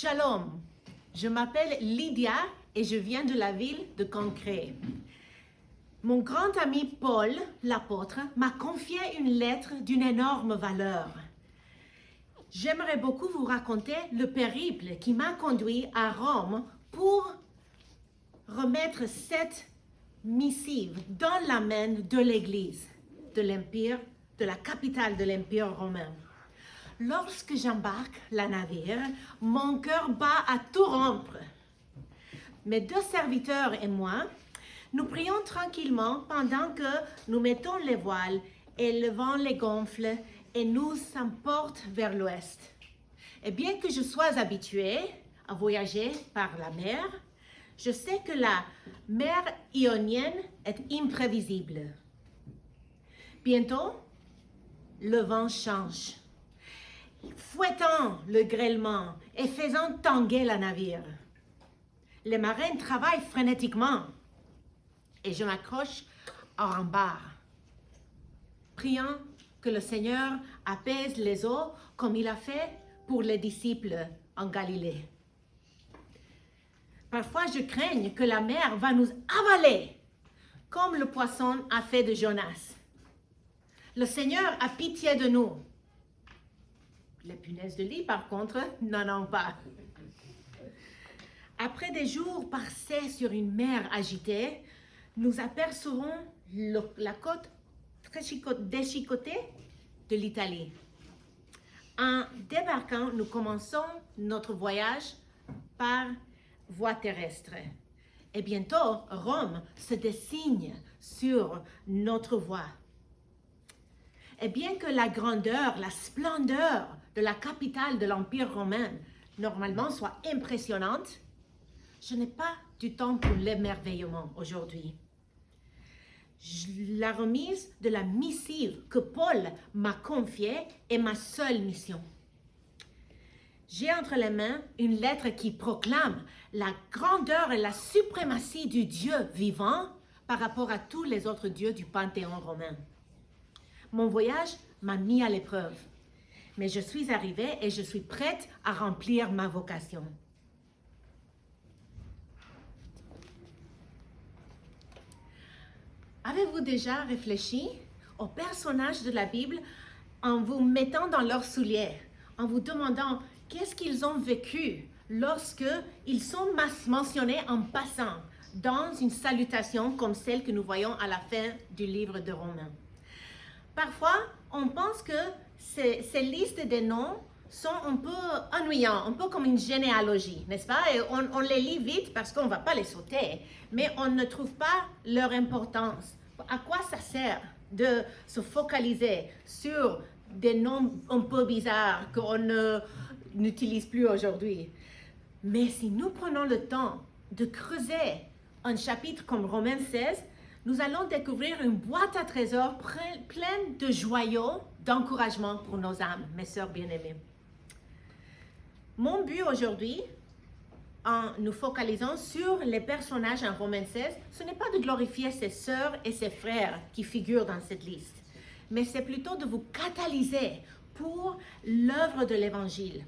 Shalom, je m'appelle Lydia et je viens de la ville de Concret. Mon grand ami Paul, l'apôtre, m'a confié une lettre d'une énorme valeur. J'aimerais beaucoup vous raconter le périple qui m'a conduit à Rome pour remettre cette missive dans la main de l'Église de l'Empire, de la capitale de l'Empire romain. Lorsque j'embarque le navire, mon cœur bat à tout rompre. Mes deux serviteurs et moi, nous prions tranquillement pendant que nous mettons les voiles et le vent les gonfle et nous emporte vers l'ouest. Et bien que je sois habituée à voyager par la mer, je sais que la mer Ionienne est imprévisible. Bientôt, le vent change, fouettant le grêlement et faisant tanguer le navire. Les marins travaillent frénétiquement et je m'accroche à un bar, priant que le Seigneur apaise les eaux comme il a fait pour les disciples en Galilée. Parfois, je crains que la mer va nous avaler, comme le poisson a fait de Jonas. Le Seigneur a pitié de nous. Les punaises de lit, par contre, n'en ont pas. Après des jours passés sur une mer agitée, nous apercevons la côte très déchicotée de l'Italie. En débarquant, nous commençons notre voyage par voie terrestre. Et bientôt, Rome se dessine sur notre voie. Et bien que la grandeur, la splendeur de la capitale de l'Empire romain normalement soit impressionnante, je n'ai pas du temps pour l'émerveillement aujourd'hui. La remise de la missive que Paul m'a confiée est ma seule mission. J'ai entre les mains une lettre qui proclame la grandeur et la suprématie du Dieu vivant par rapport à tous les autres dieux du panthéon romain. Mon voyage m'a mis à l'épreuve, mais je suis arrivée et je suis prête à remplir ma vocation. Avez-vous déjà réfléchi aux personnages de la Bible en vous mettant dans leurs souliers, en vous demandant qu'est-ce qu'ils ont vécu lorsque ils sont mentionnés en passant dans une salutation comme celle que nous voyons à la fin du livre de Romains? Parfois, on pense que ces listes de noms sont un peu ennuyants, un peu comme une généalogie, n'est-ce pas? Et on les lit vite parce qu'on ne va pas les sauter, mais on ne trouve pas leur importance. À quoi ça sert de se focaliser sur des noms un peu bizarres qu'on n'utilise plus aujourd'hui? Mais si nous prenons le temps de creuser un chapitre comme Romains 16, nous allons découvrir une boîte à trésors pleine de joyaux d'encouragement pour nos âmes, mes sœurs bien-aimées. Mon but aujourd'hui, en nous focalisant sur les personnages en Romains 16, ce n'est pas de glorifier ses sœurs et ses frères qui figurent dans cette liste, mais c'est plutôt de vous catalyser pour l'œuvre de l'Évangile.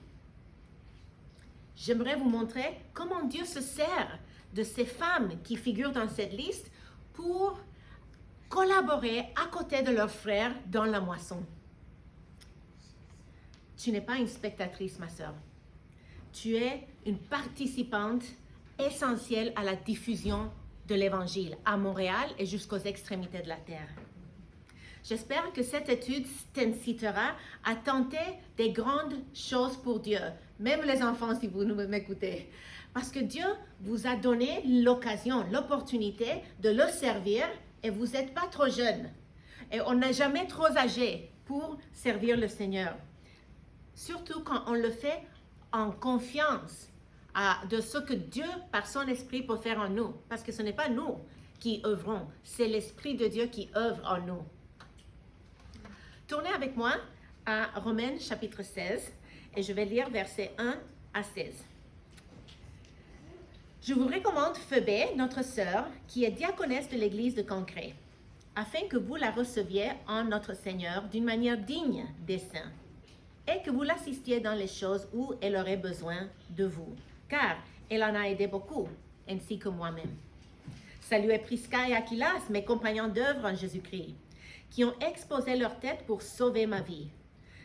J'aimerais vous montrer comment Dieu se sert de ces femmes qui figurent dans cette liste pour collaborer à côté de leurs frères dans la moisson. Tu n'es pas une spectatrice, ma sœur. Tu es une participante essentielle à la diffusion de l'Évangile à Montréal et jusqu'aux extrémités de la terre. J'espère que cette étude t'incitera à tenter des grandes choses pour Dieu, même les enfants si vous m'écoutez. Parce que Dieu vous a donné l'occasion, l'opportunité de le servir et vous n'êtes pas trop jeune. Et on n'est jamais trop âgé pour servir le Seigneur. Surtout quand on le fait en confiance de ce que Dieu, par son Esprit, peut faire en nous. Parce que ce n'est pas nous qui œuvrons, c'est l'Esprit de Dieu qui œuvre en nous. Tournez avec moi à Romains chapitre 16 et je vais lire versets 1 à 16. Je vous recommande Phoebé, notre sœur, qui est diaconesse de l'église de Concret, afin que vous la receviez en notre Seigneur d'une manière digne des saints. et que vous l'assistiez dans les choses où elle aurait besoin de vous, car elle en a aidé beaucoup, ainsi que moi-même. Saluez Prisca et Aquilas, mes compagnons d'œuvre en Jésus-Christ, qui ont exposé leur tête pour sauver ma vie.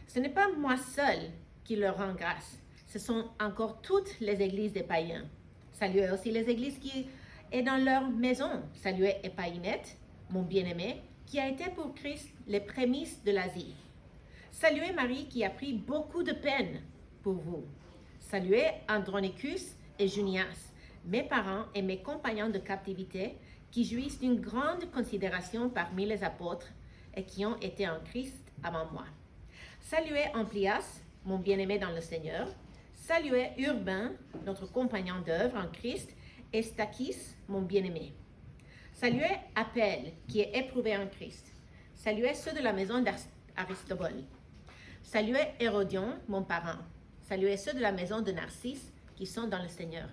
Ce n'est pas moi seul qui leur rend grâce, ce sont encore toutes les églises des païens. Saluez aussi les églises qui sont dans leur maison. Saluez Épaïnette, mon bien-aimé, qui a été pour Christ les prémices de l'Asie. Saluez Marie qui a pris beaucoup de peine pour vous. Saluez Andronicus et Junias, mes parents et mes compagnons de captivité, qui jouissent d'une grande considération parmi les apôtres et qui ont été en Christ avant moi. Saluez Amplias, mon bien-aimé dans le Seigneur. Saluez Urbain, notre compagnon d'œuvre en Christ, et Stachys, mon bien-aimé. Saluez Appel, qui est éprouvé en Christ. Saluez ceux de la maison d'Aristobule. Saluez Hérodion, mon parent. Saluez ceux de la maison de Narcisse, qui sont dans le Seigneur.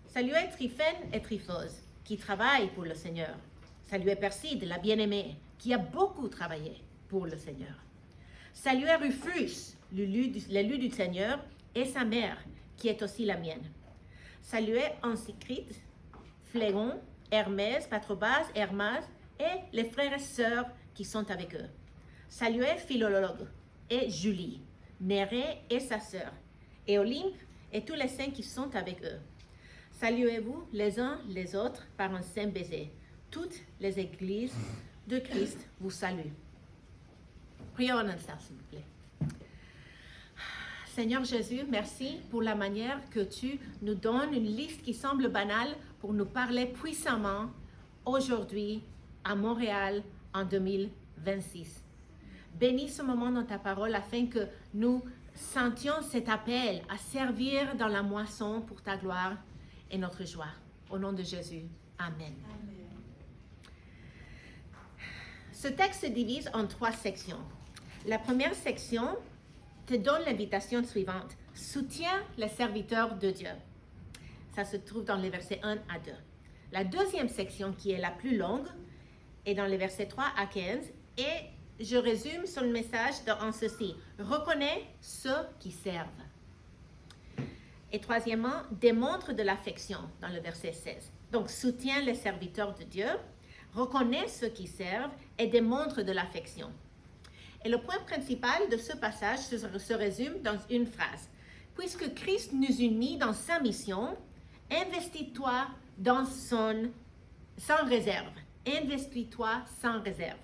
Saluez Tryphène et Tryphose, qui travaillent pour le Seigneur. Saluez Perside, la bien-aimée, qui a beaucoup travaillé pour le Seigneur. Saluez Rufus, l'élu du Seigneur, et sa mère, qui est aussi la mienne. Saluez Amphicrite, Phlégon, Hermès, Patrobas, Hermas, et les frères et sœurs qui sont avec eux. Saluez Philologue et Julie, Nérée et sa sœur, et Olympe et tous les saints qui sont avec eux. Saluez-vous les uns les autres par un saint baiser. Toutes les églises de Christ vous saluent. Prions en instant, s'il vous plaît. Seigneur Jésus, merci pour la manière que tu nous donnes une liste qui semble banale pour nous parler puissamment aujourd'hui à Montréal en 2026. Bénis ce moment dans ta parole afin que nous sentions cet appel à servir dans la moisson pour ta gloire et notre joie. Au nom de Jésus, Amen. Amen. Ce texte se divise en 3 sections. La première section te donne l'invitation suivante. Soutiens les serviteurs de Dieu. Ça se trouve dans les versets 1 à 2. La deuxième section, qui est la plus longue, est dans les versets 3 à 15. Et je résume son message en ceci. Reconnais ceux qui servent. Et troisièmement, démontre de l'affection dans le verset 16. Donc, soutiens les serviteurs de Dieu, reconnais ceux qui servent et démontre de l'affection. Et le point principal de ce passage se résume dans une phrase. Puisque Christ nous unit dans sa mission, investis-toi sans réserve. Investis-toi sans réserve.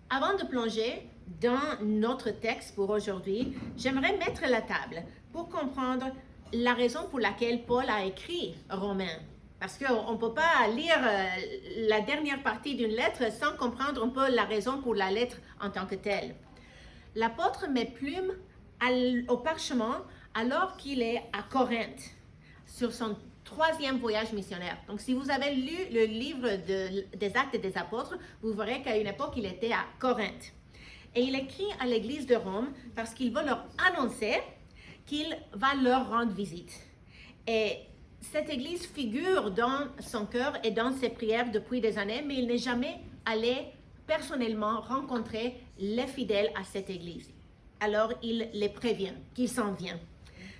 Avant de plonger dans notre texte pour aujourd'hui, j'aimerais mettre la table pour comprendre la raison pour laquelle Paul a écrit Romains. Parce qu'on ne peut pas lire la dernière partie d'une lettre sans comprendre un peu la raison pour la lettre en tant que telle. L'apôtre met plume au parchemin alors qu'il est à Corinthe, sur son 3e voyage missionnaire. Donc, si vous avez lu le livre des Actes des Apôtres, vous verrez qu'à une époque, il était à Corinthe. Et il écrit à l'église de Rome parce qu'il veut leur annoncer qu'il va leur rendre visite. Et cette église figure dans son cœur et dans ses prières depuis des années, mais il n'est jamais allé personnellement rencontrer les fidèles à cette église. Alors, il les prévient qu'il s'en vient.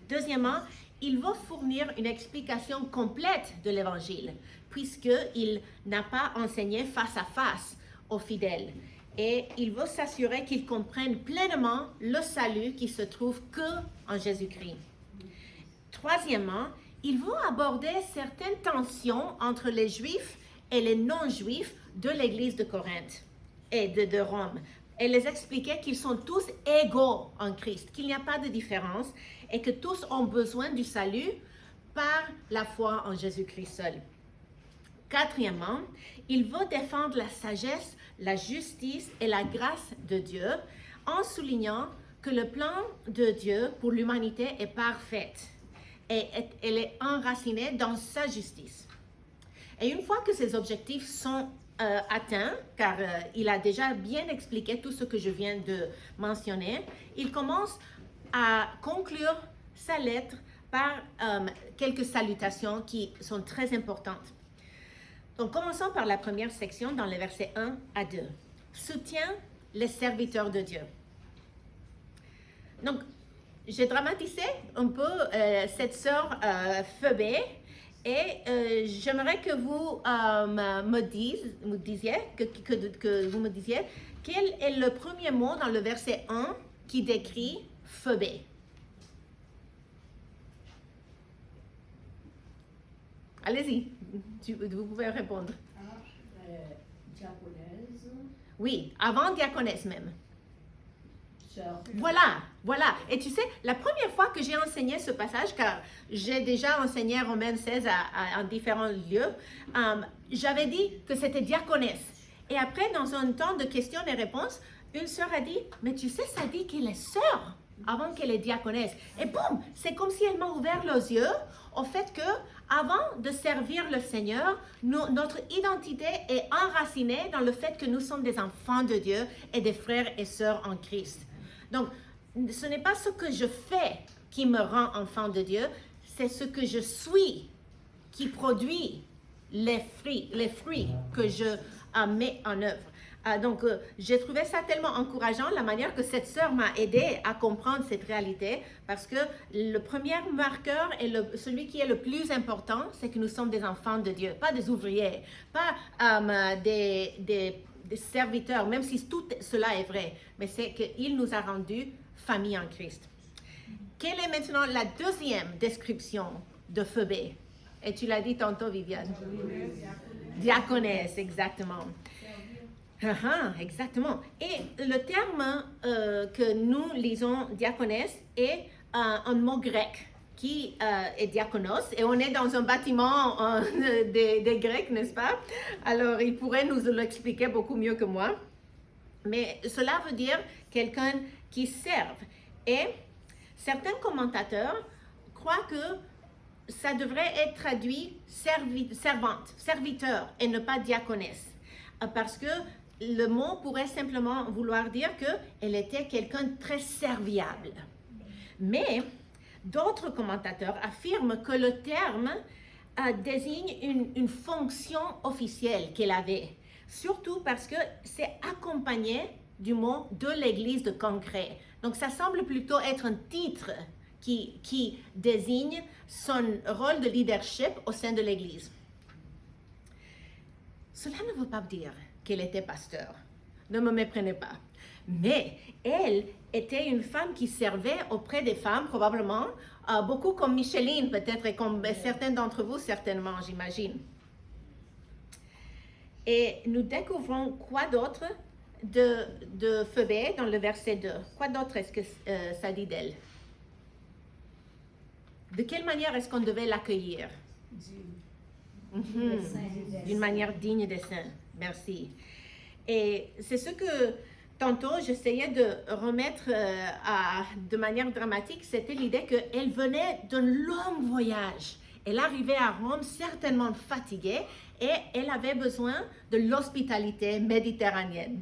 Deuxièmement, il veut fournir une explication complète de l'évangile, puisqu'il n'a pas enseigné face à face aux fidèles. Et il veut s'assurer qu'ils comprennent pleinement le salut qui se trouve qu'en Jésus-Christ. Troisièmement, il veut aborder certaines tensions entre les Juifs et les non-Juifs de l'église de Corinthe et de Rome, et les expliquer qu'ils sont tous égaux en Christ, qu'il n'y a pas de différence et que tous ont besoin du salut par la foi en Jésus-Christ seul. Quatrièmement, il veut défendre la sagesse, la justice et la grâce de Dieu en soulignant que le plan de Dieu pour l'humanité est parfait et elle est enracinée dans sa justice. Et une fois que ces objectifs sont atteints, car il a déjà bien expliqué tout ce que je viens de mentionner, il commence à conclure sa lettre par quelques salutations qui sont très importantes. Donc, commençons par la première section dans les versets 1 à 2. Soutiens les serviteurs de Dieu. Donc, j'ai dramatisé un peu cette sœur Phoebe et j'aimerais que vous me disiez, que vous me disiez quel est le premier mot dans le verset 1 qui décrit Phoebe. Allez-y, vous pouvez répondre. Diaconesse. Oui, avant diaconesse même. Sœur. Voilà. Et tu sais, la première fois que j'ai enseigné ce passage, car j'ai déjà enseigné Romains 16 en différents lieux, j'avais dit que c'était diaconesse. Et après, dans un temps de questions et réponses, une sœur a dit, mais tu sais, ça dit qu'elle est sœur avant qu'elle est diaconesse. Et boum, c'est comme si elle m'a ouvert les yeux au fait que avant de servir le Seigneur, notre identité est enracinée dans le fait que nous sommes des enfants de Dieu et des frères et sœurs en Christ. Donc, ce n'est pas ce que je fais qui me rend enfant de Dieu, c'est ce que je suis qui produit les fruits que je mets en œuvre. Donc, j'ai trouvé ça tellement encourageant, la manière que cette sœur m'a aidé à comprendre cette réalité, parce que le premier marqueur et celui qui est le plus important, c'est que nous sommes des enfants de Dieu, pas des ouvriers, pas des serviteurs, même si tout cela est vrai, mais c'est qu'il nous a rendus famille en Christ. Quelle est maintenant la deuxième description de Phoebe? Et tu l'as dit tantôt, Viviane. Diaconesse, exactement. Exactement. Et le terme que nous lisons diaconesse est un mot grec qui est diakonos, et on est dans un bâtiment des Grecs, n'est-ce pas? Alors, il pourrait nous l'expliquer beaucoup mieux que moi. Mais cela veut dire quelqu'un qui serve. Et certains commentateurs croient que ça devrait être traduit servante, serviteur, et ne pas diaconesse. Parce que le mot pourrait simplement vouloir dire qu'elle était quelqu'un de très serviable. Mais d'autres commentateurs affirment que le terme désigne une fonction officielle qu'elle avait, surtout parce que c'est accompagné du mot de l'église de Concret. Donc ça semble plutôt être un titre qui désigne son rôle de leadership au sein de l'église. Cela ne veut pas dire qu'elle était pasteur. Ne me méprenez pas. Mais elle était une femme qui servait auprès des femmes, probablement, beaucoup comme Micheline, peut-être, et comme certains d'entre vous, certainement, j'imagine. Et nous découvrons quoi d'autre de Phoebe dans le verset 2? Quoi d'autre est-ce que ça dit d'elle? De quelle manière est-ce qu'on devait l'accueillir? D'une manière digne des saints. Merci. Et c'est ce que tantôt j'essayais de remettre de manière dramatique, c'était l'idée qu'elle venait d'un long voyage. Elle arrivait à Rome certainement fatiguée et elle avait besoin de l'hospitalité méditerranéenne.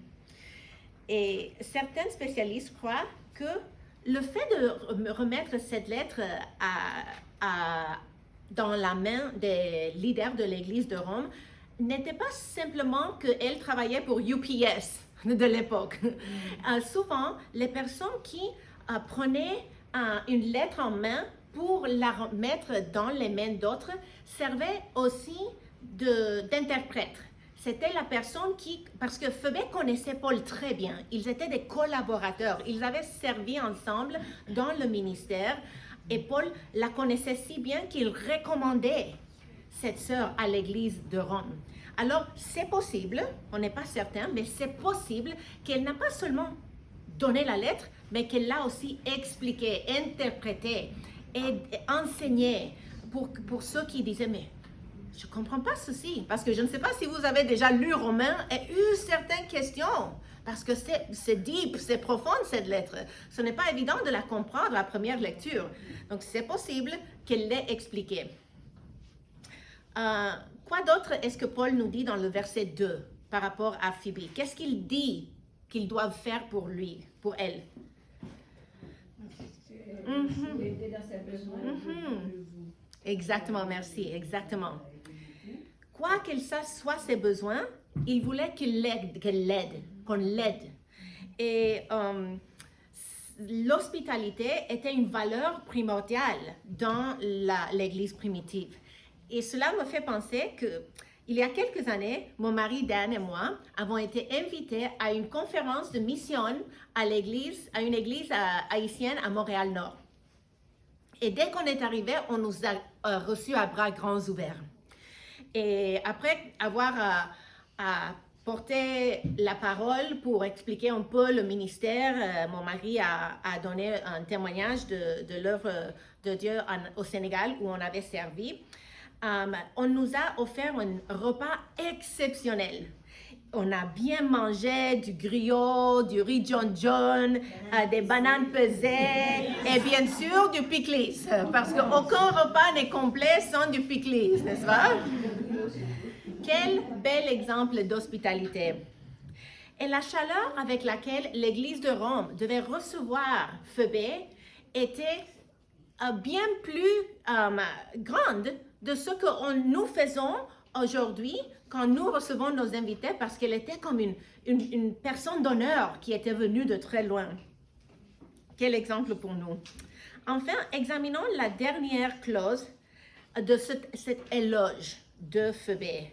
Et certains spécialistes croient que le fait de remettre cette lettre dans la main des leaders de l'Église de Rome n'était pas simplement qu'elle travaillait pour UPS de l'époque. Souvent, les personnes qui prenaient une lettre en main pour la mettre dans les mains d'autres servaient aussi d'interprète. C'était la personne parce que Phoebe connaissait Paul très bien, ils étaient des collaborateurs, ils avaient servi ensemble dans le ministère et Paul la connaissait si bien qu'il recommandait cette sœur à l'église de Rome. Alors, c'est possible, on n'est pas certain, mais c'est possible qu'elle n'a pas seulement donné la lettre, mais qu'elle l'a aussi expliqué, interprété et enseigné pour ceux qui disaient, mais je ne comprends pas ceci, parce que je ne sais pas si vous avez déjà lu Romains et eu certaines questions, parce que c'est deep, c'est profond cette lettre. Ce n'est pas évident de la comprendre à la première lecture. Donc, c'est possible qu'elle l'ait expliqué. Quoi d'autre est-ce que Paul nous dit dans le verset 2 par rapport à Phoebe? Qu'est-ce qu'il dit qu'ils doivent faire pour lui, pour elle? L'aider dans ses besoins de vous. Exactement, merci, exactement. Quoi qu'elle soit ses besoins, il voulait qu'on l'aide. Et l'hospitalité était une valeur primordiale dans l'Église primitive. Et cela me fait penser que il y a quelques années, mon mari Dan et moi avons été invités à une conférence de mission à une église haïtienne à Montréal-Nord. Et dès qu'on est arrivé, on nous a reçus à bras grands ouverts. Et après avoir porté la parole pour expliquer un peu le ministère, mon mari a donné un témoignage de l'œuvre de Dieu au Sénégal où on avait servi. On nous a offert un repas exceptionnel. On a bien mangé du griot, du riz John John, des bananes pesées et bien sûr du pickles, parce qu'aucun repas n'est complet sans du pickles, n'est-ce pas? Quel bel exemple d'hospitalité. Et la chaleur avec laquelle l'Église de Rome devait recevoir Phébé était bien plus grande de ce que nous faisons aujourd'hui quand nous recevons nos invités, parce qu'elle était comme une personne d'honneur qui était venue de très loin. Quel exemple pour nous. Enfin, examinons la dernière clause de cet éloge de Phébé.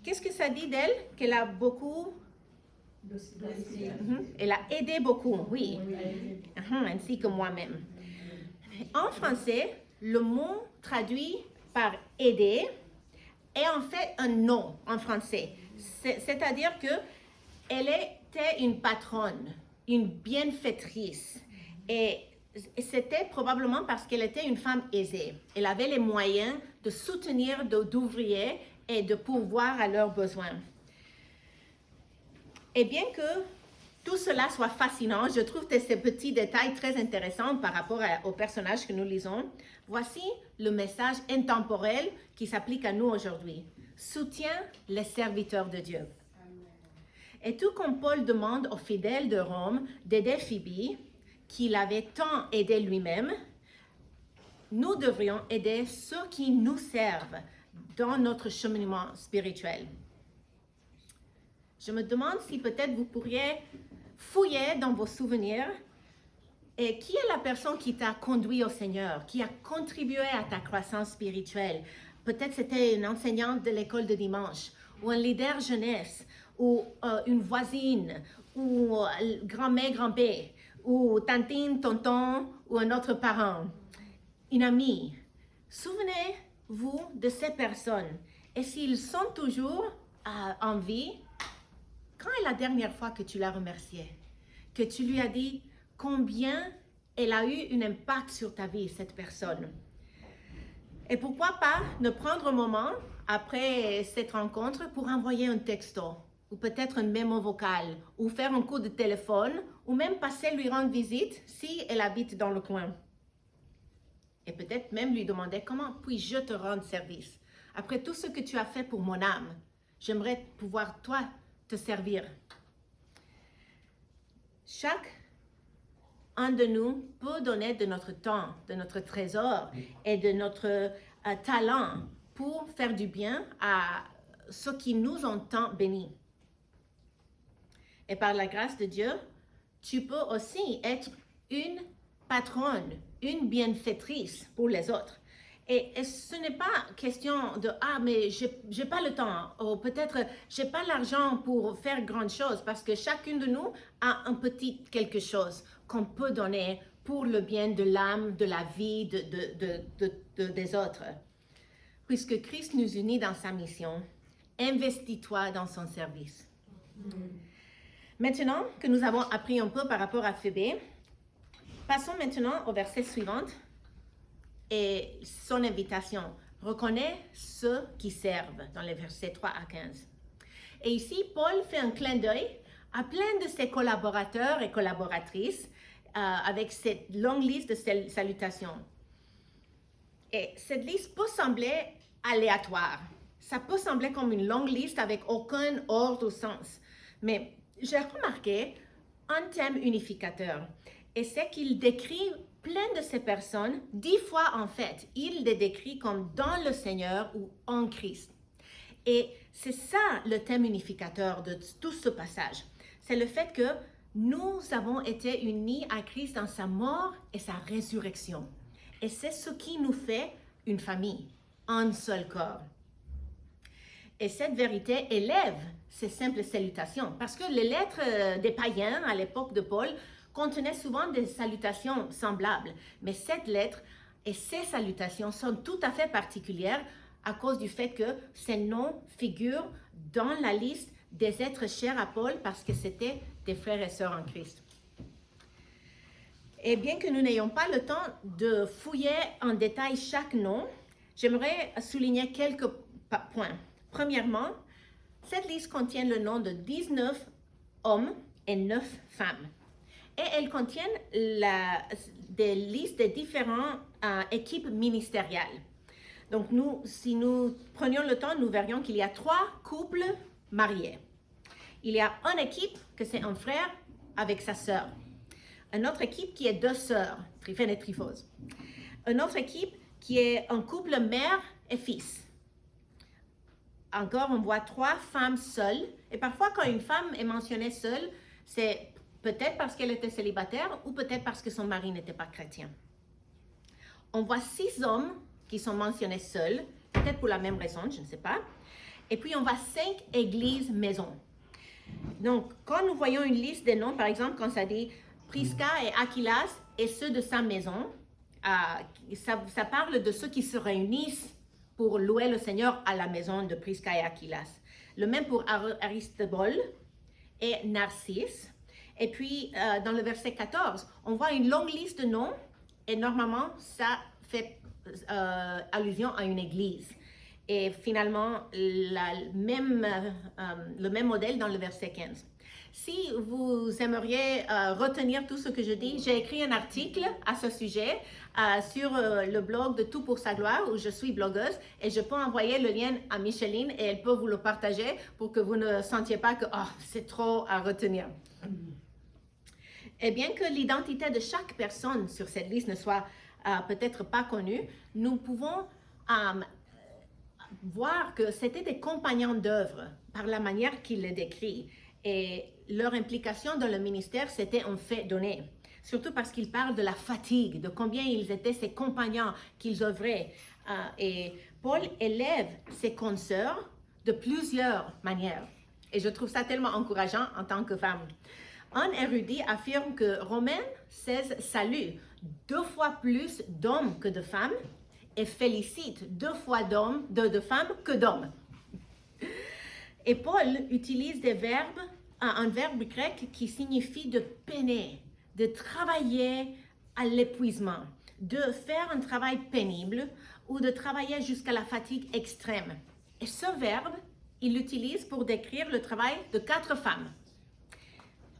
Qu'est-ce que ça dit d'elle? Qu'elle a beaucoup... Elle a aidé beaucoup, oui. Ainsi que moi-même. En français, le mot traduit par aider est en fait un nom en français. C'est-à-dire qu'elle était une patronne, une bienfaitrice. Et c'était probablement parce qu'elle était une femme aisée. Elle avait les moyens de soutenir d'ouvriers et de pourvoir à leurs besoins. Et bien que tout cela soit fascinant, je trouve que ces petits détails très intéressants par rapport au personnage que nous lisons. Voici le message intemporel qui s'applique à nous aujourd'hui. Soutiens les serviteurs de Dieu. Et tout comme Paul demande aux fidèles de Rome d'aider Phébé, qu'il avait tant aidé lui-même, nous devrions aider ceux qui nous servent dans notre cheminement spirituel. Je me demande si peut-être vous pourriez fouiller dans vos souvenirs et qui est la personne qui t'a conduit au Seigneur, qui a contribué à ta croissance spirituelle. Peut-être c'était une enseignante de l'école de dimanche, ou un leader jeunesse, ou une voisine, ou grand-mère, grand-père, ou tantine, tonton, ou un autre parent, une amie. Souvenez-vous de ces personnes. Et s'ils sont toujours en vie, quand est la dernière fois que tu l'as remerciée? Que tu lui as dit combien elle a eu un impact sur ta vie, cette personne? Et pourquoi pas ne prendre un moment après cette rencontre pour envoyer un texto, ou peut-être un mémo vocal, ou faire un coup de téléphone, ou même passer lui rendre visite si elle habite dans le coin. Et peut-être même lui demander comment puis-je te rendre service. Après tout ce que tu as fait pour mon âme, j'aimerais pouvoir, toi, te servir. Chacun de nous peut donner de notre temps, de notre trésor et de notre talent pour faire du bien à ceux qui nous ont tant bénis. Et par la grâce de Dieu, tu peux aussi être une patronne, une bienfaitrice pour les autres. Et ce n'est pas question de « Ah, mais j'ai pas le temps » ou peut-être « J'ai pas l'argent pour faire grandes choses » parce que chacune de nous a un petit quelque chose qu'on peut donner pour le bien de l'âme, de la vie des autres. Puisque Christ nous unit dans sa mission, investis-toi dans son service. Maintenant que nous avons appris un peu par rapport à Phébé, passons maintenant au verset suivant. Et son invitation, reconnais ceux qui servent, dans les versets 3 à 15. Et ici, Paul fait un clin d'œil à plein de ses collaborateurs et collaboratrices avec cette longue liste de salutations. Et cette liste peut sembler aléatoire. Ça peut sembler comme une longue liste avec aucun ordre ou sens. Mais j'ai remarqué un thème unificateur. Et c'est qu'il décrit plein de ces personnes, 10 fois en fait, il les décrit comme dans le Seigneur ou en Christ. Et c'est ça le thème unificateur de tout ce passage. C'est le fait que Nous avons été unis à Christ dans sa mort et sa résurrection. Et c'est ce qui nous fait une famille, un seul corps. Et cette vérité élève ces simples salutations, parce que les lettres des païens à l'époque de Paul contenaient souvent des salutations semblables. Mais cette lettre et ces salutations sont tout à fait particulières à cause du fait que ces noms figurent dans la liste des êtres chers à Paul parce que c'était des frères et sœurs en Christ. Et bien que nous n'ayons pas le temps de fouiller en détail chaque nom, j'aimerais souligner quelques points. Premièrement, cette liste contient le nom de 19 hommes et 9 femmes. Et elle contient des listes des différentes équipes ministérielles. Donc, si nous prenions le temps, nous verrions qu'il y a 3 couples mariés. Il y a une équipe que c'est un frère avec sa sœur. Une autre équipe qui est 2 sœurs, Tryphène et Tryphose. Une autre équipe qui est un couple mère et fils. Encore, on voit 3 femmes seules. Et parfois, quand une femme est mentionnée seule, c'est peut-être parce qu'elle était célibataire ou peut-être parce que son mari n'était pas chrétien. On voit 6 hommes qui sont mentionnés seuls, peut-être pour la même raison, je ne sais pas. Et puis, on voit 5 églises maisons. Donc, quand nous voyons une liste des noms, par exemple, quand ça dit Prisca et Aquilas et ceux de sa maison, ça parle de ceux qui se réunissent pour louer le Seigneur à la maison de Prisca et Aquilas. Le même pour Aristobule et Narcisse. Et puis, dans le verset 14, on voit une longue liste de noms et normalement, ça fait allusion à une église. Et finalement, le même modèle dans le verset 15. Si vous aimeriez retenir tout ce que je dis, j'ai écrit un article à ce sujet sur le blog de Tout pour sa gloire, où je suis blogueuse, et je peux envoyer le lien à Micheline et elle peut vous le partager pour que vous ne sentiez pas que c'est trop à retenir. Et bien que l'identité de chaque personne sur cette liste ne soit peut-être pas connue, nous pouvons voir que c'était des compagnons d'œuvre par la manière qu'il les décrit. Et leur implication dans le ministère, c'était un fait donné. Surtout parce qu'il parle de la fatigue, de combien ils étaient ses compagnons, qu'ils œuvraient. Et Paul élève ses consoeurs de plusieurs manières. Et je trouve ça tellement encourageant en tant que femme. Un érudit affirme que Romains 16 salue 2 fois plus d'hommes que de femmes et félicite 2 fois de femmes que d'hommes. Et Paul utilise un verbe grec qui signifie de peiner, de travailler à l'épuisement, de faire un travail pénible ou de travailler jusqu'à la fatigue extrême. Et ce verbe, il l'utilise pour décrire le travail de 4 femmes.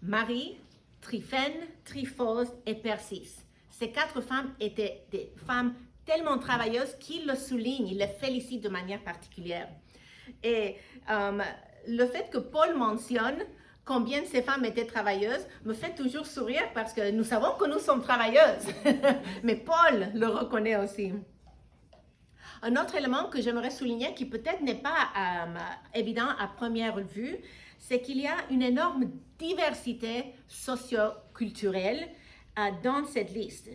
Marie, Tryphène, Tryphose et Persis. Ces 4 femmes étaient des femmes tellement travailleuses qu'il le souligne, il les félicite de manière particulière. Et le fait que Paul mentionne combien ces femmes étaient travailleuses me fait toujours sourire parce que nous savons que nous sommes travailleuses. Mais Paul le reconnaît aussi. Un autre élément que j'aimerais souligner qui peut-être n'est pas évident à première vue, c'est qu'il y a une énorme diversité socio-culturelle dans cette liste.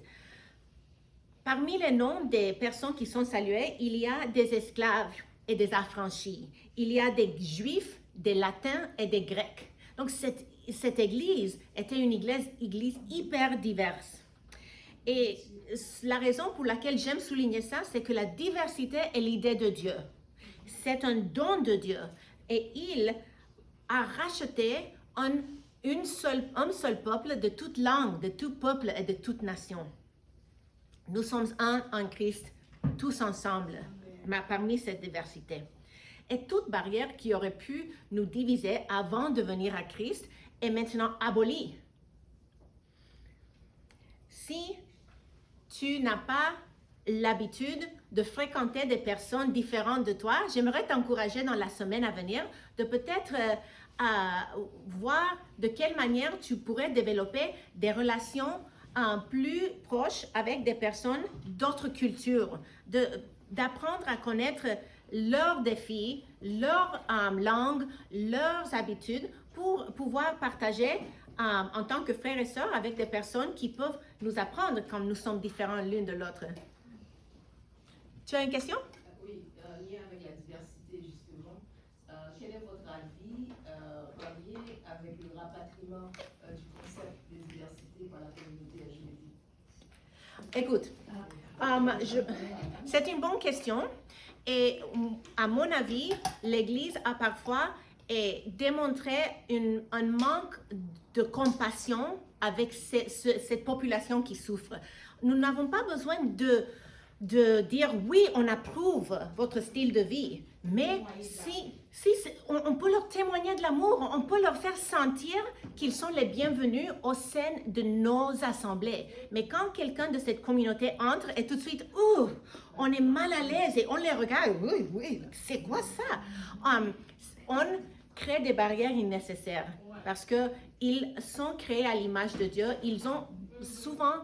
Parmi les noms des personnes qui sont saluées, il y a des esclaves et des affranchis. Il y a des juifs, des latins et des grecs. Donc cette église était une église hyper diverse. Et la raison pour laquelle j'aime souligner ça, c'est que la diversité est l'idée de Dieu. C'est un don de Dieu. Et il a racheté un seul peuple de toute langue, de tout peuple et de toute nation. Nous sommes un en Christ, tous ensemble, parmi cette diversité. Et toute barrière qui aurait pu nous diviser avant de venir à Christ est maintenant abolie. Si tu n'as pas l'habitude de fréquenter des personnes différentes de toi, j'aimerais t'encourager dans la semaine à venir de peut-être voir de quelle manière tu pourrais développer des relations plus proches avec des personnes d'autres cultures, d'apprendre à connaître leurs défis, leur langue, leurs habitudes pour pouvoir partager en tant que frères et sœurs avec des personnes qui peuvent nous apprendre comme nous sommes différents l'une de l'autre. Tu as une question? Oui, lien avec la diversité, justement. Quel est votre avis en lien avec le rapatriement du concept de diversité par la communauté LGBT? Écoute, c'est une bonne question et à mon avis, l'Église a parfois démontré un manque de compassion avec cette population qui souffre. Nous n'avons pas besoin de dire oui, on approuve votre style de vie, mais on peut leur témoigner de l'amour, on peut leur faire sentir qu'ils sont les bienvenus au sein de nos assemblées. Mais quand quelqu'un de cette communauté entre et tout de suite, on est mal à l'aise et on les regarde, oui, c'est quoi ça? On crée des barrières nécessaires parce qu'ils sont créés à l'image de Dieu, ils ont souvent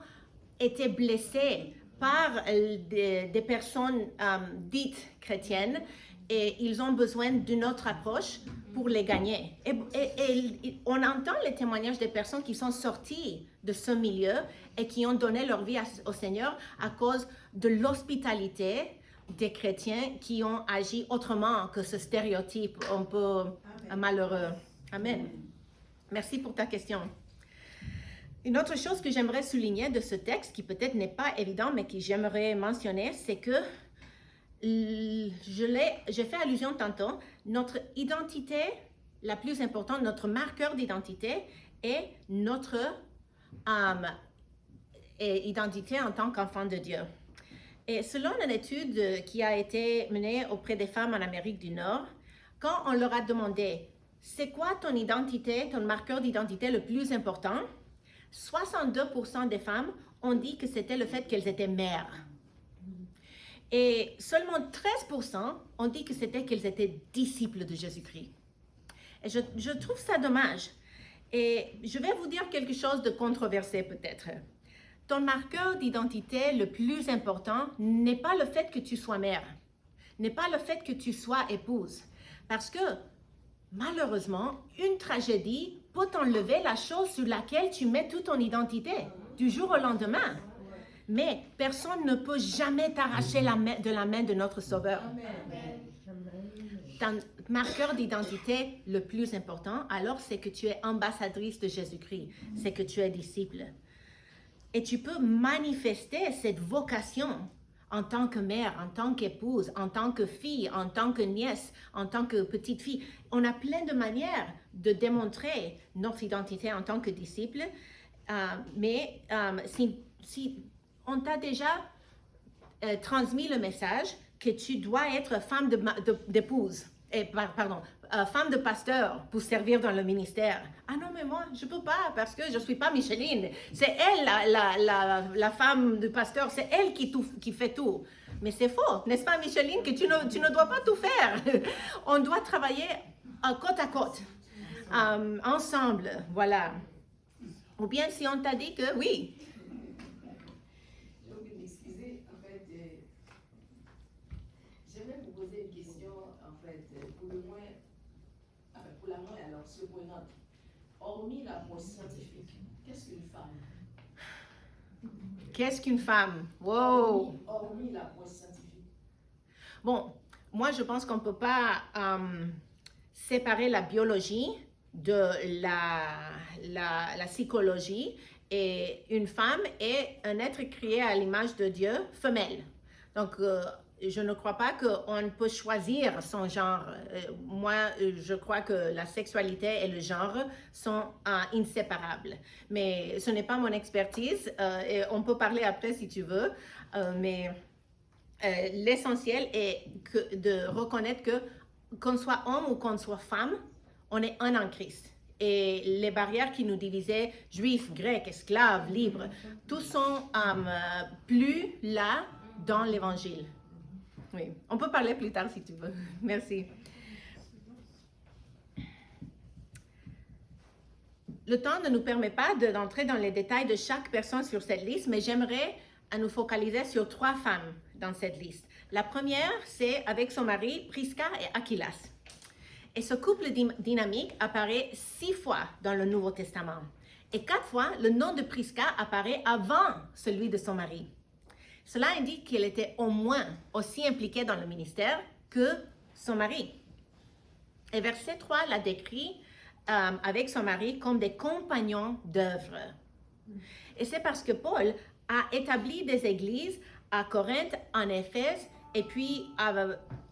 été blessés par des personnes dites chrétiennes et ils ont besoin d'une autre approche pour les gagner. Et on entend les témoignages des personnes qui sont sorties de ce milieu et qui ont donné leur vie au Seigneur à cause de l'hospitalité des chrétiens qui ont agi autrement que ce stéréotype un peu malheureux. Amen. Merci pour ta question. Une autre chose que j'aimerais souligner de ce texte, qui peut-être n'est pas évident, mais que j'aimerais mentionner, c'est que, j'ai fait allusion tantôt, notre identité la plus importante, notre marqueur d'identité est notre identité en tant qu'enfant de Dieu. Et selon une étude qui a été menée auprès des femmes en Amérique du Nord, quand on leur a demandé « C'est quoi ton identité, ton marqueur d'identité le plus important ?» 62% des femmes ont dit que c'était le fait qu'elles étaient mères. Et seulement 13% ont dit que c'était qu'elles étaient disciples de Jésus-Christ. Et je trouve ça dommage. Et je vais vous dire quelque chose de controversé peut-être. Ton marqueur d'identité le plus important n'est pas le fait que tu sois mère, n'est pas le fait que tu sois épouse. Parce que, malheureusement, une tragédie peut enlever la chose sur laquelle tu mets toute ton identité, du jour au lendemain. Mais personne ne peut jamais t'arracher de la main de notre Sauveur. Ton marqueur d'identité le plus important, alors, c'est que tu es ambassadrice de Jésus-Christ, c'est que tu es disciple. Et tu peux manifester cette vocation en tant que mère, en tant qu'épouse, en tant que fille, en tant que nièce, en tant que petite fille. On a plein de manières de démontrer notre identité en tant que disciple, mais si on t'a déjà transmis le message que tu dois être femme d'épouse, femme de pasteur pour servir dans le ministère. Ah non, mais moi, je ne peux pas parce que je ne suis pas Micheline. C'est elle, la femme de pasteur, c'est elle qui fait tout. Mais c'est faux, n'est-ce pas, Micheline, que tu ne dois pas tout faire. On doit travailler côte à côte, ensemble, voilà. Ou bien si on t'a dit que oui. Poser une question, en fait, pour la moins, alors, surprenante. Hormis l'approche scientifique, qu'est-ce qu'une femme? Qu'est-ce qu'une femme? Wow! Hormis l'approche scientifique. Bon, moi, je pense qu'on ne peut pas séparer la biologie de la psychologie. Et une femme est un être créé à l'image de Dieu, femelle. Donc, je ne crois pas qu'on peut choisir son genre. Moi, je crois que la sexualité et le genre sont inséparables. Mais ce n'est pas mon expertise. Et on peut parler après si tu veux. Mais l'essentiel est de reconnaître qu'on soit homme ou qu'on soit femme, on est un en Christ. Et les barrières qui nous divisaient, juifs, grecs, esclaves, libres, tous sont plus là dans l'Évangile. Oui, on peut parler plus tard si tu veux. Merci. Le temps ne nous permet pas d'entrer dans les détails de chaque personne sur cette liste, mais j'aimerais nous focaliser sur 3 femmes dans cette liste. La première, c'est avec son mari, Prisca et Aquilas. Et ce couple dynamique apparaît 6 fois dans le Nouveau Testament. Et 4 fois, le nom de Prisca apparaît avant celui de son mari. Cela indique qu'elle était au moins aussi impliquée dans le ministère que son mari. Et verset 3 la décrit avec son mari comme des compagnons d'œuvre. Et c'est parce que Paul a établi des églises à Corinthe, en Éphèse, et puis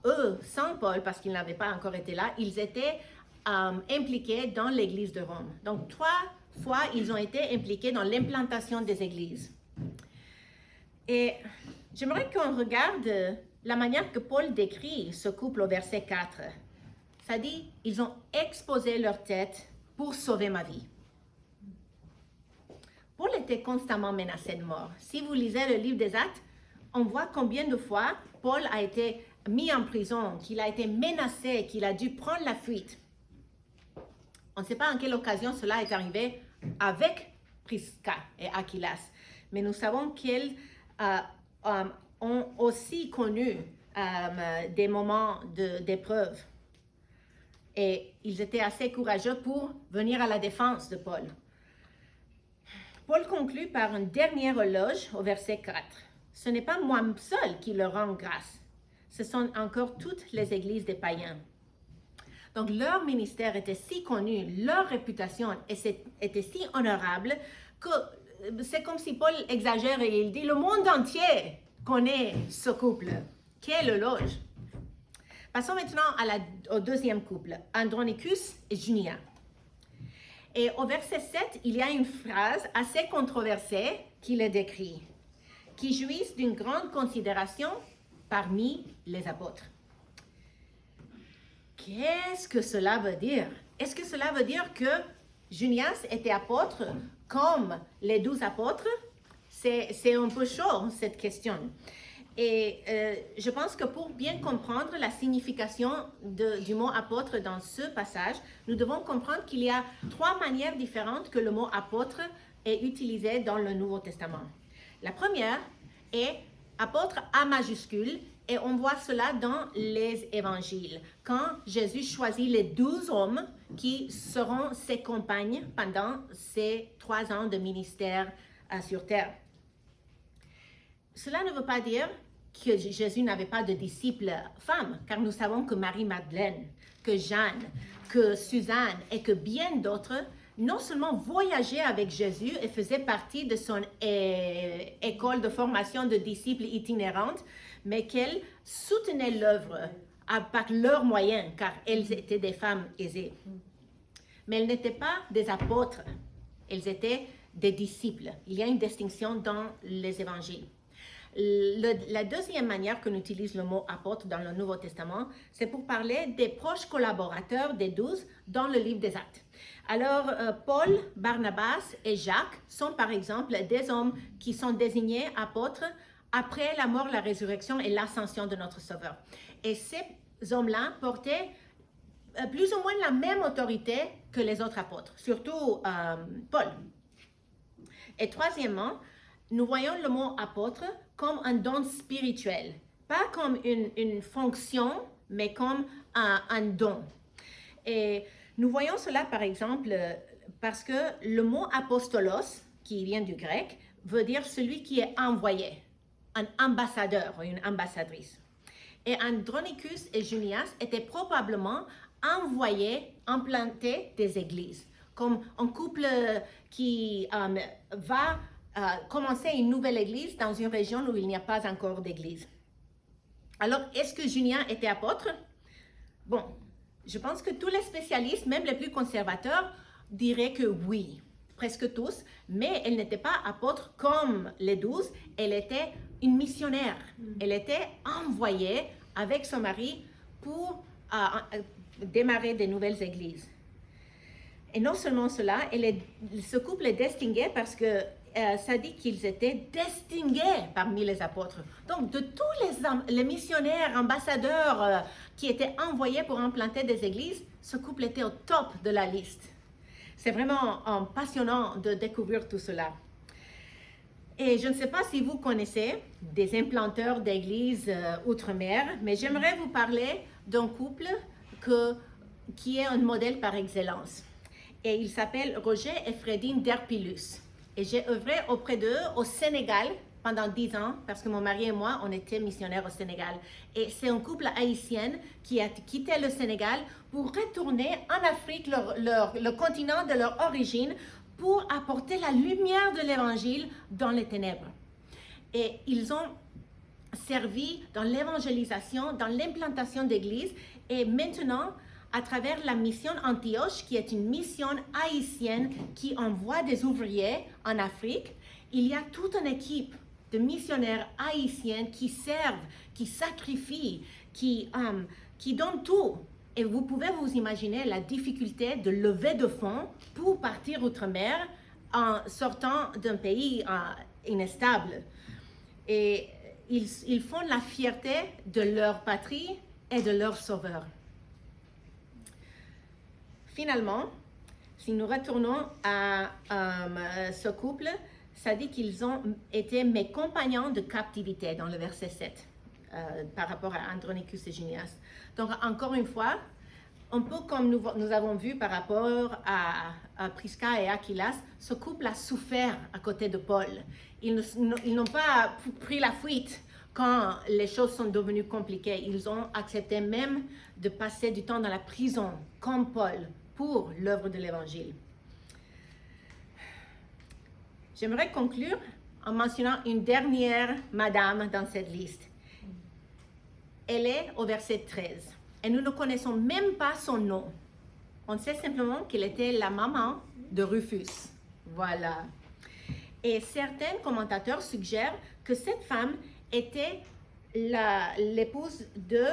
eux, sans Paul, parce qu'ils n'avaient pas encore été là, ils étaient impliqués dans l'église de Rome. Donc 3 fois, ils ont été impliqués dans l'implantation des églises. Et j'aimerais qu'on regarde la manière que Paul décrit ce couple au verset 4. Ça dit, ils ont exposé leur tête pour sauver ma vie. Paul était constamment menacé de mort. Si vous lisez le livre des Actes, on voit combien de fois Paul a été mis en prison, qu'il a été menacé, qu'il a dû prendre la fuite. On ne sait pas en quelle occasion cela est arrivé avec Prisca et Aquilas, mais nous savons qu'ils ont aussi connu des moments d'épreuve. Et ils étaient assez courageux pour venir à la défense de Paul. Paul conclut par un dernier éloge au verset 4. Ce n'est pas moi seul qui leur rend grâce. Ce sont encore toutes les églises des païens. Donc leur ministère était si connu, leur réputation était si honorable que c'est comme si Paul exagère et il dit le monde entier connaît ce couple. Quel éloge! Passons maintenant au deuxième couple, Andronicus et Junia. Et au verset 7, il y a une phrase assez controversée qui le décrit, qui jouissent d'une grande considération parmi les apôtres. Qu'est-ce que cela veut dire? Est-ce que cela veut dire que Junias était apôtre comme les 12 apôtres? C'est un peu chaud, cette question. Et je pense que pour bien comprendre la signification du mot apôtre dans ce passage, nous devons comprendre qu'il y a 3 manières différentes que le mot apôtre est utilisé dans le Nouveau Testament. La première est apôtre A majuscule, et on voit cela dans les évangiles, quand Jésus choisit les 12 hommes qui seront ses compagnes pendant ces 3 ans de ministère sur terre. Cela ne veut pas dire que Jésus n'avait pas de disciples femmes, car nous savons que Marie-Madeleine, que Jeanne, que Suzanne et que bien d'autres non seulement voyageaient avec Jésus et faisaient partie de son école de formation de disciples itinérantes, mais qu'elles soutenaient l'œuvre par leurs moyens, car elles étaient des femmes aisées. Mais elles n'étaient pas des apôtres, elles étaient des disciples. Il y a une distinction dans les évangiles. La deuxième manière qu'on utilise le mot apôtre dans le Nouveau Testament, c'est pour parler des proches collaborateurs des 12 dans le livre des Actes. Alors, Paul, Barnabas et Jacques sont par exemple des hommes qui sont désignés apôtres après la mort, la résurrection et l'ascension de notre Sauveur. Et ces hommes-là portaient plus ou moins la même autorité que les autres apôtres, surtout Paul. Et troisièmement, nous voyons le mot apôtre comme un don spirituel, pas comme une fonction, mais comme un don. Et nous voyons cela par exemple parce que le mot apostolos, qui vient du grec, veut dire celui qui est envoyé, un ambassadeur ou une ambassadrice. Et Andronicus et Junias étaient probablement envoyés implanter des églises, comme un couple qui va commencer une nouvelle église dans une région où il n'y a pas encore d'église. Alors, est-ce que Junia était apôtre? Bon, je pense que tous les spécialistes, même les plus conservateurs, diraient que oui, presque tous, mais elle n'était pas apôtre comme les 12, elle était une missionnaire. Elle était envoyée avec son mari pour démarrer de nouvelles églises. Et non seulement cela, ce couple est distingué parce que ça dit qu'ils étaient distingués parmi les apôtres. Donc, de tous les missionnaires, ambassadeurs qui étaient envoyés pour implanter des églises, ce couple était au top de la liste. C'est vraiment passionnant de découvrir tout cela. Et je ne sais pas si vous connaissez des implanteurs d'églises outre-mer, mais j'aimerais vous parler d'un couple qui est un modèle par excellence. Et ils s'appellent Roger et Fredine Derpilus. Et j'ai œuvré auprès d'eux au Sénégal pendant 10 ans, parce que mon mari et moi, on était missionnaires au Sénégal. Et c'est un couple haïtien qui a quitté le Sénégal pour retourner en Afrique, le continent de leur origine, pour apporter la lumière de l'Évangile dans les ténèbres. Et ils ont servi dans l'évangélisation, dans l'implantation d'églises, et maintenant, à travers la mission Antioche, qui est une mission haïtienne qui envoie des ouvriers en Afrique, il y a toute une équipe de missionnaires haïtiens qui servent, qui sacrifient, qui donnent tout. Et vous pouvez vous imaginer la difficulté de lever de fonds pour partir outre-mer en sortant d'un pays instable. Et ils font la fierté de leur patrie et de leur sauveur. Finalement, si nous retournons à ce couple, ça dit qu'ils ont été mes compagnons de captivité dans le verset 7 par rapport à Andronicus et Junias. Donc, encore une fois, un peu comme nous avons vu par rapport à Prisca et Aquilas, ce couple a souffert à côté de Paul. Ils n'ont pas pris la fuite quand les choses sont devenues compliquées. Ils ont accepté même de passer du temps dans la prison, comme Paul, pour l'œuvre de l'Évangile. J'aimerais conclure en mentionnant une dernière madame dans cette liste. Elle est au verset 13. Et nous ne connaissons même pas son nom. On sait simplement qu'elle était la maman de Rufus. Voilà. Et certains commentateurs suggèrent que cette femme était l'épouse de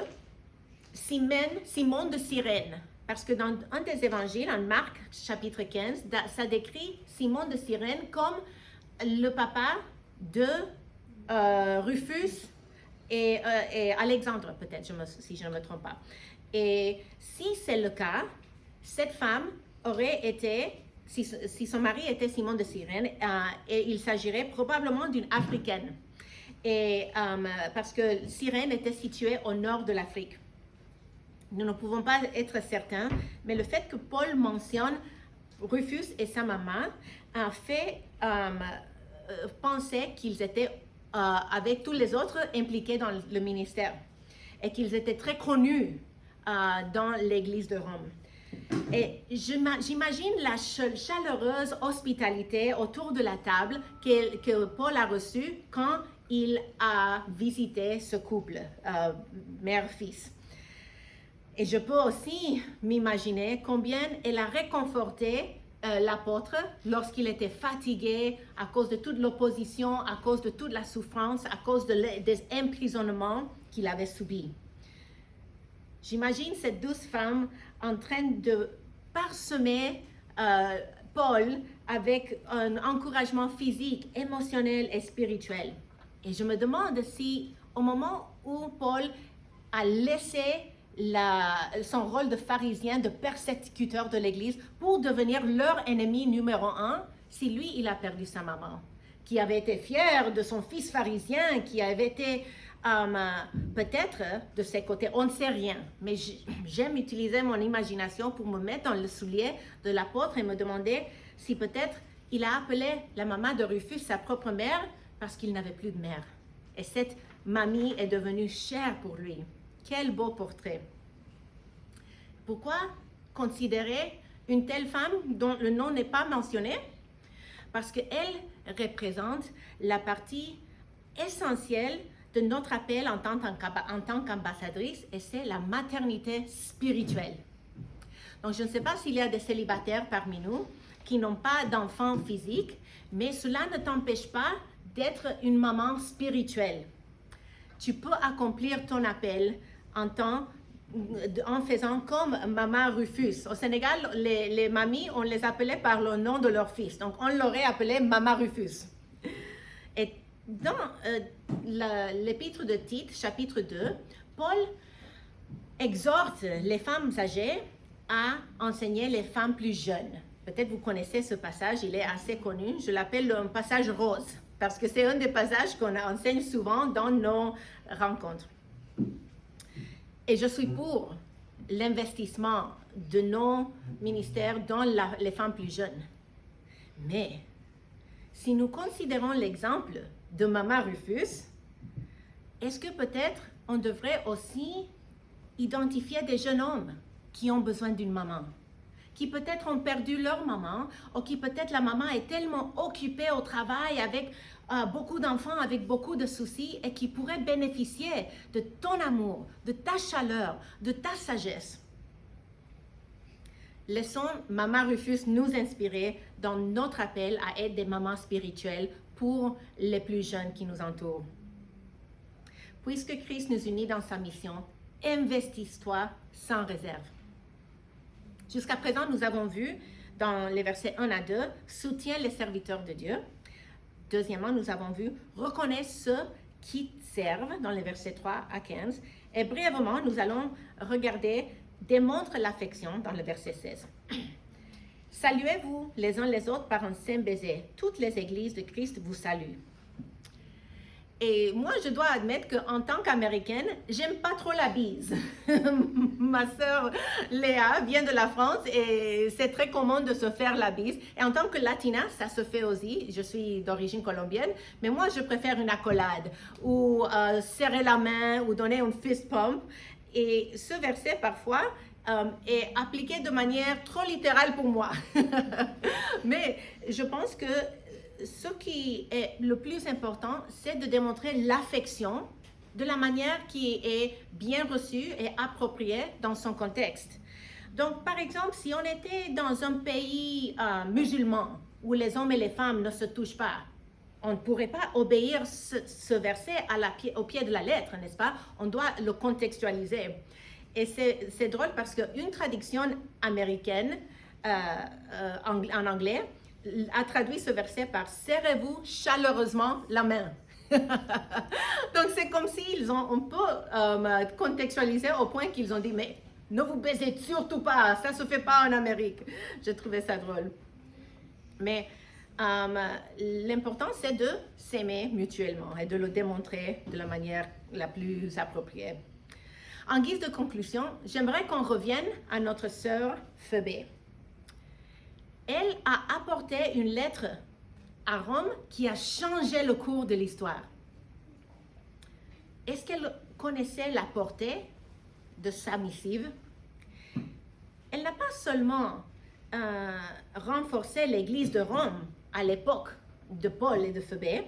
Simon de Cyrène. Parce que dans un des évangiles, en Marc chapitre 15, ça décrit Simon de Cyrène comme le papa de Rufus et Alexandre, peut-être, si je ne me trompe pas. Et si c'est le cas, cette femme aurait été, si son mari était Simon de Cyrène, et il s'agirait probablement d'une Africaine. Et, parce que Cyrène était située au nord de l'Afrique. Nous ne pouvons pas être certains, mais le fait que Paul mentionne Rufus et sa maman a fait penser qu'ils étaient, avec tous les autres, impliqués dans le ministère et qu'ils étaient très connus dans l'église de Rome. Et j'imagine la chaleureuse hospitalité autour de la table que Paul a reçue quand il a visité ce couple, mère-fils. Et je peux aussi m'imaginer combien elle a réconforté l'apôtre lorsqu'il était fatigué à cause de toute l'opposition, à cause de toute la souffrance, à cause des emprisonnements qu'il avait subis. J'imagine cette douce femme en train de parsemer Paul avec un encouragement physique, émotionnel et spirituel. Et je me demande si au moment où Paul a laissé son rôle de pharisien, de persécuteur de l'Église, pour devenir leur ennemi numéro 1, si lui, il a perdu sa maman, qui avait été fière de son fils pharisien, qui avait été peut-être de ses côtés, on ne sait rien, mais j'aime utiliser mon imagination pour me mettre dans le soulier de l'apôtre et me demander si peut-être il a appelé la maman de Rufus sa propre mère parce qu'il n'avait plus de mère. Et cette mamie est devenue chère pour lui. Quel beau portrait. Pourquoi considérer une telle femme dont le nom n'est pas mentionné? Parce qu'elle représente la partie essentielle de notre appel en tant qu'ambassadrice, et c'est la maternité spirituelle. Donc, je ne sais pas s'il y a des célibataires parmi nous qui n'ont pas d'enfants physiques, mais cela ne t'empêche pas d'être une maman spirituelle. Tu peux accomplir ton appel en faisant comme Maman Rufus. Au Sénégal, les mamies, on les appelait par le nom de leur fils. Donc, on l'aurait appelé Maman Rufus. Et dans l'épître de Tite, chapitre 2, Paul exhorte les femmes âgées à enseigner les femmes plus jeunes. Peut-être vous connaissez ce passage, il est assez connu. Je l'appelle un passage rose, parce que c'est un des passages qu'on enseigne souvent dans nos rencontres. Et je suis pour l'investissement de nos ministères dans les femmes plus jeunes. Mais si nous considérons l'exemple de Maman Rufus, est-ce que peut-être on devrait aussi identifier des jeunes hommes qui ont besoin d'une maman, qui peut-être ont perdu leur maman, ou qui peut-être la maman est tellement occupée au travail avec beaucoup d'enfants, avec beaucoup de soucis, et qui pourraient bénéficier de ton amour, de ta chaleur, de ta sagesse. Laissons Maman Rufus nous inspirer dans notre appel à être des mamans spirituelles pour les plus jeunes qui nous entourent. Puisque Christ nous unit dans sa mission, investis-toi sans réserve. Jusqu'à présent, nous avons vu dans les versets 1 à 2, soutiens les serviteurs de Dieu. Deuxièmement, nous avons vu reconnais ceux qui servent dans les versets 3 à 15. Et brièvement, nous allons regarder démontre l'affection dans le verset 16. Saluez-vous les uns les autres par un saint baiser. Toutes les églises de Christ vous saluent. Et moi, je dois admettre qu'en tant qu'Américaine, j'aime pas trop la bise. Ma sœur Léa vient de la France et c'est très commun de se faire la bise. Et en tant que Latina, ça se fait aussi. Je suis d'origine colombienne, mais moi, je préfère une accolade ou serrer la main ou donner une fist pump. Et ce verset, parfois, est appliqué de manière trop littérale pour moi. Mais je pense que ce qui est le plus important, c'est de démontrer l'affection de la manière qui est bien reçue et appropriée dans son contexte. Donc, par exemple, si on était dans un pays musulman où les hommes et les femmes ne se touchent pas, on ne pourrait pas obéir ce verset au pied de la lettre, n'est-ce pas? On doit le contextualiser. Et c'est drôle parce qu'une traduction américaine en anglais a traduit ce verset par « serrez-vous chaleureusement la main ». Donc c'est comme s'ils ont un peu contextualisé au point qu'ils ont dit « mais ne vous baisez surtout pas, ça ne se fait pas en Amérique ». Je trouvais ça drôle. Mais l'important, c'est de s'aimer mutuellement et de le démontrer de la manière la plus appropriée. En guise de conclusion, j'aimerais qu'on revienne à notre sœur Phoebe. Elle a apporté une lettre à Rome qui a changé le cours de l'histoire. Est-ce qu'elle connaissait la portée de sa missive? Elle n'a pas seulement renforcé l'Église de Rome à l'époque de Paul et de Phoebe,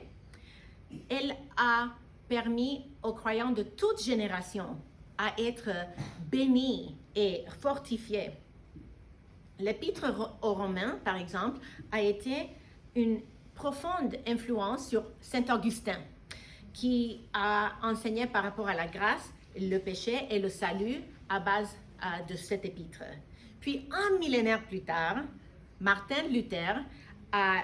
elle a permis aux croyants de toute génération à être bénis et fortifiés. L'Épître aux Romains, par exemple, a été une profonde influence sur Saint Augustin, qui a enseigné par rapport à la grâce, le péché et le salut à base de cette épître. Puis, un millénaire plus tard, Martin Luther a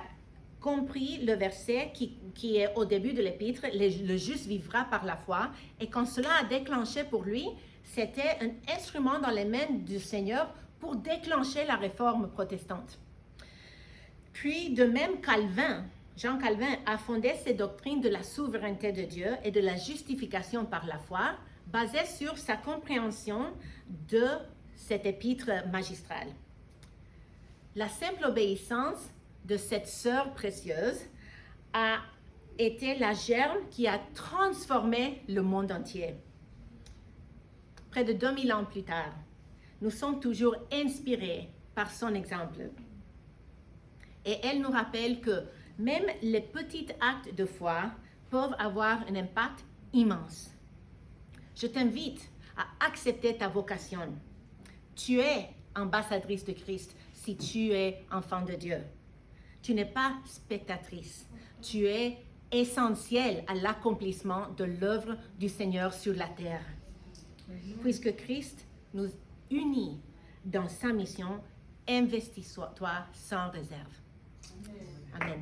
compris le verset qui est au début de l'épître, « Le juste vivra par la foi », et quand cela a déclenché pour lui, c'était un instrument dans les mains du Seigneur pour déclencher la réforme protestante. Puis, de même, Jean Calvin a fondé ses doctrines de la souveraineté de Dieu et de la justification par la foi, basées sur sa compréhension de cette épître magistrale. La simple obéissance de cette sœur précieuse a été la germe qui a transformé le monde entier. Près de 2000 ans plus tard, nous sommes toujours inspirés par son exemple. Et elle nous rappelle que même les petits actes de foi peuvent avoir un impact immense. Je t'invite à accepter ta vocation. Tu es ambassadrice de Christ si tu es enfant de Dieu. Tu n'es pas spectatrice. Tu es essentielle à l'accomplissement de l'œuvre du Seigneur sur la terre. Puisque Christ nous unit dans sa mission, investis-toi sans réserve. Amen.